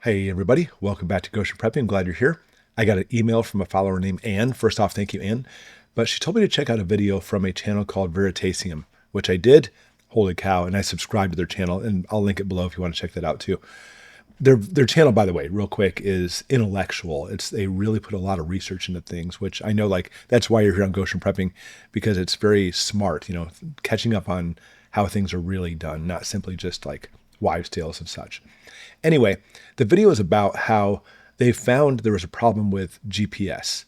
Hey everybody, welcome back to Goshen Prepping. I'm glad you're here. I got an email from a follower named Ann. First off, thank you, Ann. But she told me to check out a video from a channel called Veritasium, which I did. Holy cow. And I subscribed to their channel, and I'll link it below if you want to check that out too. Their channel, by the way, real quick, is intellectual. They really put a lot of research into things, which I know that's why you're here on Goshen Prepping, because it's very smart, catching up on how things are really done, not simply just like wives' tales and such. Anyway, the video is about how they found there was a problem with GPS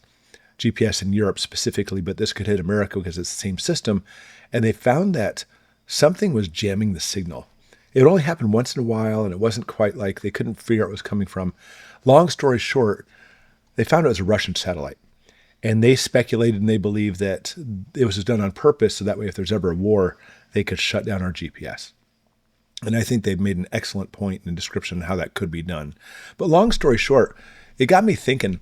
in Europe specifically, but this could hit America because it's the same system. And they found that something was jamming the signal. It only happened once in a while, and it wasn't quite like they couldn't figure out where it was coming from. Long story short, they found it was a Russian satellite. And they speculated and they believed that it was done on purpose so that way if there's ever a war, they could shut down our GPS. And I think they've made an excellent point in the description of how that could be done. But long story short, it got me thinking,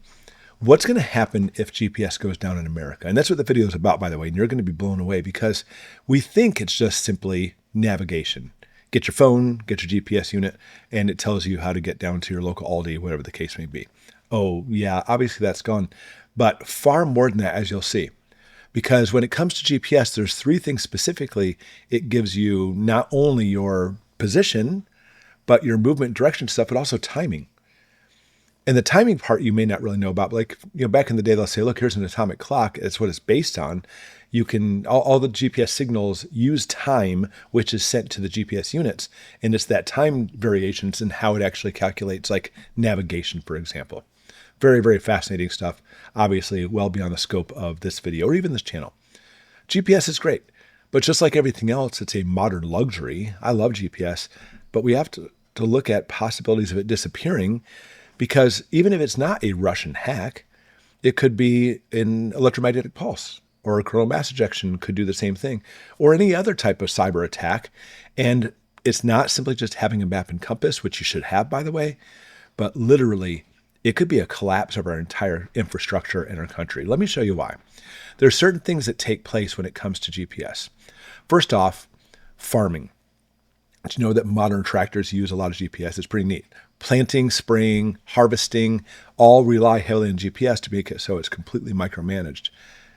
what's going to happen if GPS goes down in America? And that's what the video is about, by the way. And you're going to be blown away because we think it's just simply navigation. Get your phone, get your GPS unit, and it tells you how to get down to your local Aldi, whatever the case may be. Oh, yeah, obviously that's gone. But far more than that, as you'll see. Because when it comes to GPS, there's three things specifically. It gives you not only your position, but your movement direction stuff, but also timing. And the timing part you may not really know about. But back in the day, they'll say, look, here's an atomic clock. It's what it's based on. You can, all the GPS signals use time, which is sent to the GPS units. And it's that time variations and how it actually calculates like navigation, for example. Very, very fascinating stuff. Obviously, well beyond the scope of this video or even this channel. GPS is great, but just like everything else, it's a modern luxury. I love GPS, but we have to look at possibilities of it disappearing because even if it's not a Russian hack, it could be an electromagnetic pulse or a coronal mass ejection could do the same thing or any other type of cyber attack. And it's not simply just having a map and compass, which you should have, by the way, but literally it could be a collapse of our entire infrastructure in our country. Let me show you why. There are certain things that take place when it comes to GPS. First off, farming. Did you know that modern tractors use a lot of GPS? It's pretty neat. Planting, spraying, harvesting, all rely heavily on GPS to make it so it's completely micromanaged.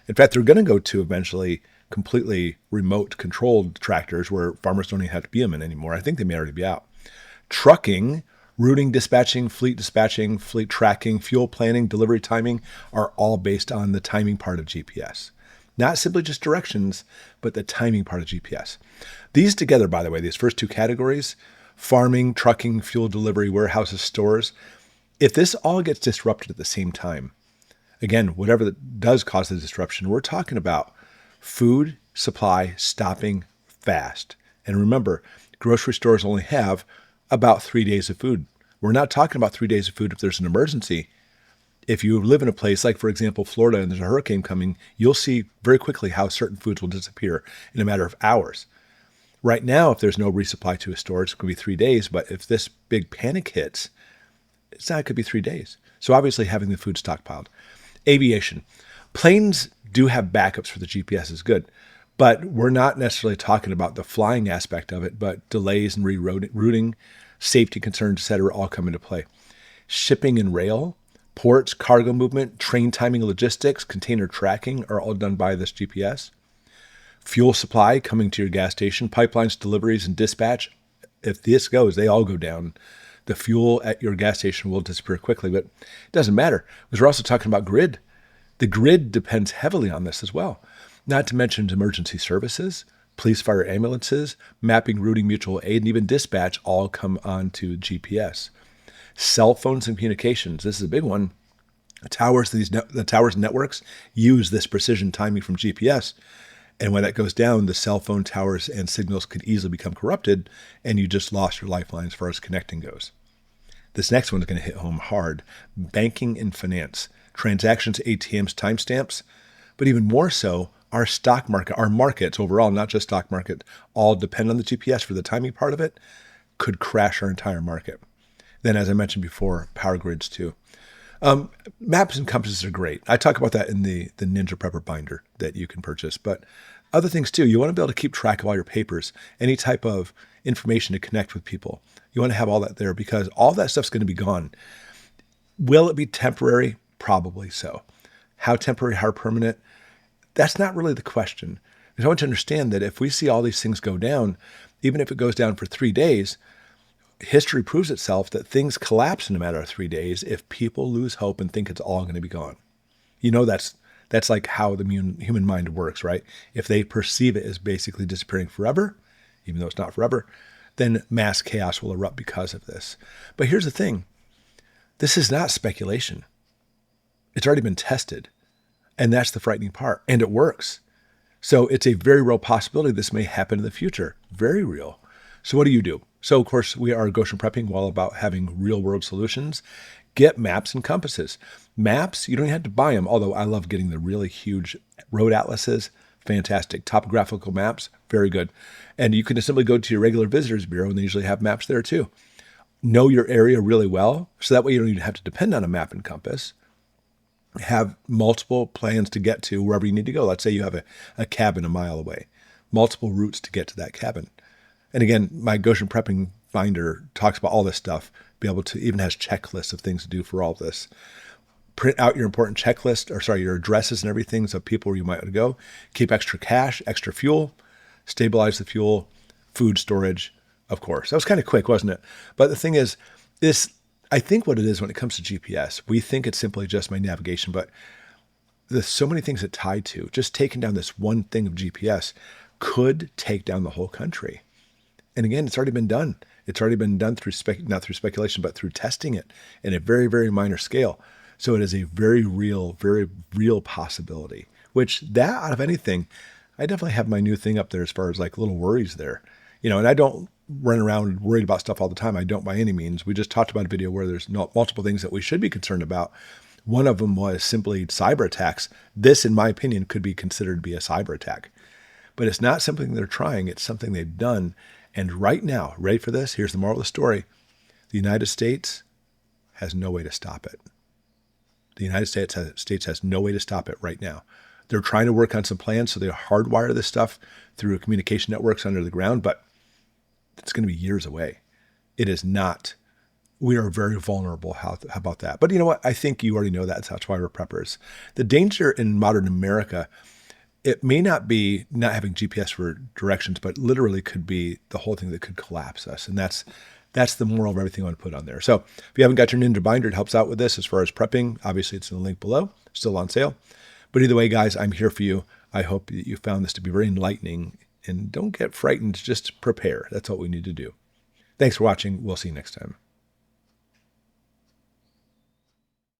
In fact, they're going to go to eventually completely remote controlled tractors where farmers don't even have to be them in anymore. I think they may already be out. Trucking, routing, dispatching, fleet tracking, fuel planning, delivery timing are all based on the timing part of GPS. Not simply just directions, but the timing part of GPS. These together, by the way, these first two categories, farming, trucking, fuel delivery, warehouses, stores, if this all gets disrupted at the same time, again, whatever that does cause the disruption, we're talking about food supply stopping fast. And remember, grocery stores only have about 3 days of food. We're not talking about 3 days of food if there's an emergency. If you live in a place like, for example, Florida, and there's a hurricane coming, you'll see very quickly how certain foods will disappear in a matter of hours. Right now, if there's no resupply to a store, it's going to be 3 days. But if this big panic hits, it could be 3 days. So obviously having the food stockpiled. Aviation. Planes do have backups for the GPS is good. But we're not necessarily talking about the flying aspect of it, but delays and rerouting, safety concerns, et cetera, all come into play. Shipping and rail, ports, cargo movement, train timing, logistics, container tracking are all done by this GPS. Fuel supply coming to your gas station, pipelines, deliveries, and dispatch. If this goes, they all go down. The fuel at your gas station will disappear quickly, but it doesn't matter because we're also talking about grid. The grid depends heavily on this as well. Not to mention emergency services, police, fire, ambulances, mapping, routing, mutual aid, and even dispatch all come onto GPS. Cell phones and communications. This is a big one. The towers and networks use this precision timing from GPS. And when that goes down, the cell phone towers and signals could easily become corrupted, and you just lost your lifeline as far as connecting goes. This next one is going to hit home hard. Banking and finance. Transactions, ATMs, timestamps, but even more so, our stock market, our markets overall, not just stock market, all depend on the GPS for the timing part of it, could crash our entire market. Then, as I mentioned before, power grids too. Maps and compasses are great. I talk about that in the Ninja Prepper binder that you can purchase. But Other things too, you want to be able to keep track of all your papers, any type of information to connect with people. You want to have all that there because all that stuff's going to be gone. Will it be temporary? Probably so. How temporary, how permanent? That's not really the question. Because I want you to understand that if we see all these things go down, even if it goes down for 3 days, history proves itself that things collapse in a matter of 3 days if people lose hope and think it's all going to be gone. You know, that's like how the human mind works, right? If they perceive it as basically disappearing forever, even though it's not forever, then mass chaos will erupt because of this. But here's the thing. This is not speculation. It's already been tested. And that's the frightening part. And it works. So it's a very real possibility this may happen in the future. Very real. So what do you do? So, of course, we are Goshen Prepping. We're all about having real-world solutions. Get maps and compasses. Maps, you don't even have to buy them, although I love getting the really huge road atlases. Fantastic. Topographical maps, very good. And you can just simply go to your regular visitors bureau, and they usually have maps there too. Know your area really well, so that way you don't even have to depend on a map and compass. Have multiple plans to get to wherever you need to go. Let's say you have a cabin a mile away. Multiple routes to get to that cabin. And again, my Goshen Prepping Finder talks about all this stuff. Be able to even has checklists of things to do for all of this. Print out your important checklist, your addresses and everything of people where you might want to go. Keep extra cash, extra fuel, stabilize the fuel, food storage, of course. That was kind of quick, wasn't it? But the thing is, I think what it is when it comes to GPS, we think it's simply just my navigation, but there's so many things that tie to. Just taking down this one thing of GPS could take down the whole country. And again, it's already been done. It's already been done through not through speculation, but through testing it in a very, very minor scale. So it is a very real possibility, which that out of anything, I definitely have my new thing up there as far as like little worries there. And I don't run around worried about stuff all the time. I don't by any means. We just talked about a video where there's multiple things that we should be concerned about. One of them was simply cyber attacks. This, in my opinion, could be considered to be a cyber attack. But it's not something they're trying. It's something they've done. And right now, ready for this? Here's the moral of the story. The United States has no way to stop it. The United States has no way to stop it right now. They're trying to work on some plans, so they hardwire this stuff through communication networks under the ground, but it's going to be years away. It is not. We are very vulnerable. How about that? But you know what? I think you already know that. That's why we're preppers. The danger in modern America, it may not be not having GPS for directions, but literally could be the whole thing that could collapse us. And that's the moral of everything I want to put on there. So if you haven't got your Ninja Binder, it helps out with this as far as prepping. Obviously, it's in the link below, still on sale. But either way, guys, I'm here for you. I hope that you found this to be very enlightening. And don't get frightened. Just prepare. That's what we need to do. Thanks for watching. We'll see you next time.